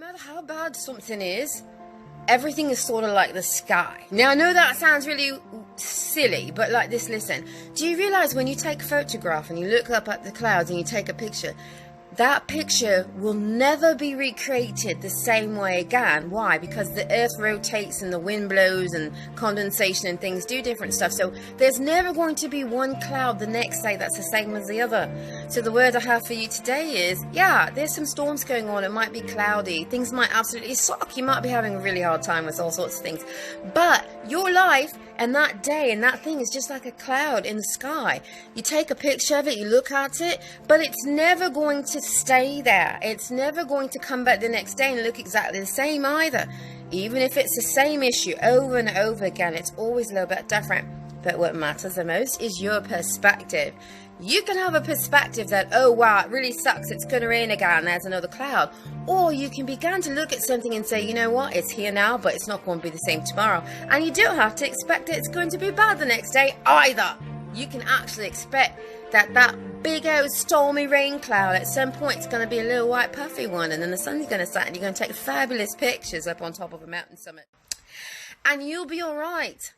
matter how bad something is, everything is sort of like the sky. Now, I know that sounds really silly, but like this, listen. Do you realize when you take a photograph and you look up at the clouds and you take a picture, that picture will never be recreated the same way again? Why? Because the earth rotates and the wind blows and condensation and things do different stuff. So there's never going to be one cloud the next day that's the same as the other. So the word I have for you today is, yeah, there's some storms going on. It might be cloudy. Things might absolutely suck. You might be having a really hard time with all sorts of things. But your life and that day and that thing is just like a cloud in the sky. You take a picture of it, you look at it, but it's never going to stay there. It's never going to come back the next day and look exactly the same either. Even if it's the same issue over and over again, it's always a little bit different. But what matters the most is your perspective. You can have a perspective that, oh wow, it really sucks, it's going to rain again, there's another cloud. Or you can begin to look at something and say, you know what, it's here now, but it's not going to be the same tomorrow. And you don't have to expect that it's going to be bad the next day either. You can actually expect that big old stormy rain cloud at some point is going to be a little white puffy one, and then the sun's going to set and you're going to take fabulous pictures up on top of a mountain summit. And you'll be all right.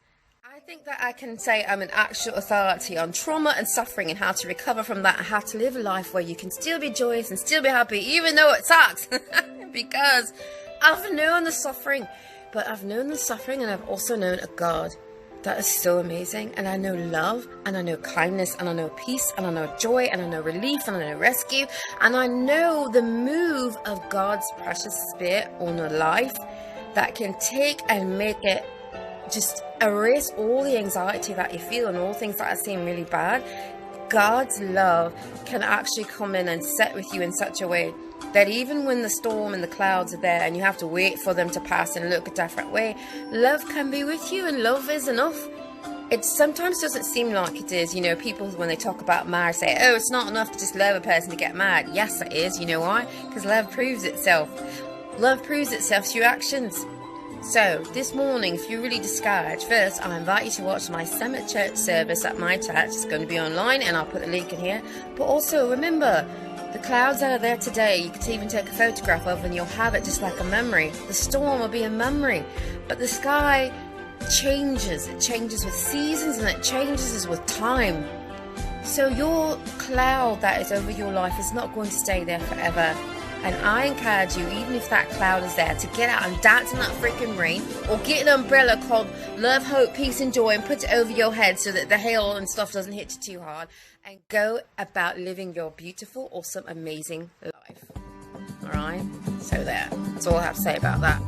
I think that I can say I'm an actual authority on trauma and suffering and how to recover from that and how to live a life where you can still be joyous and still be happy even though it sucks. Because I've known the suffering, but I've known the suffering and I've also known a God that is so amazing. And I know love and I know kindness and I know peace and I know joy and I know relief and I know rescue and I know the move of God's precious spirit on a life that can take and make it just erase all the anxiety that you feel and all things that seem really bad. God's love can actually come in and sit with you in such a way that even when the storm and the clouds are there and you have to wait for them to pass and look a different way, love can be with you and love is enough. It sometimes doesn't seem like it is. You know, people when they talk about marriage say, oh, it's not enough to just love a person to get married. Yes, it is. You know why? Because love proves itself. Love proves itself through actions. So, this morning, if you're really discouraged, first, I invite you to watch my summer church service at my church. It's going to be online, and I'll put the link in here. But also, remember, the clouds that are there today, you could even take a photograph of, and you'll have it just like a memory. The storm will be a memory, but the sky changes. It changes with seasons, and it changes with time. So, your cloud that is over your life is not going to stay there forever. And I encourage you, even if that cloud is there, to get out and dance in that freaking rain, or get an umbrella called Love, Hope, Peace and Joy and put it over your head so that the hail and stuff doesn't hit you too hard, and go about living your beautiful, awesome, amazing life. Alright? So there. That's all I have to say about that.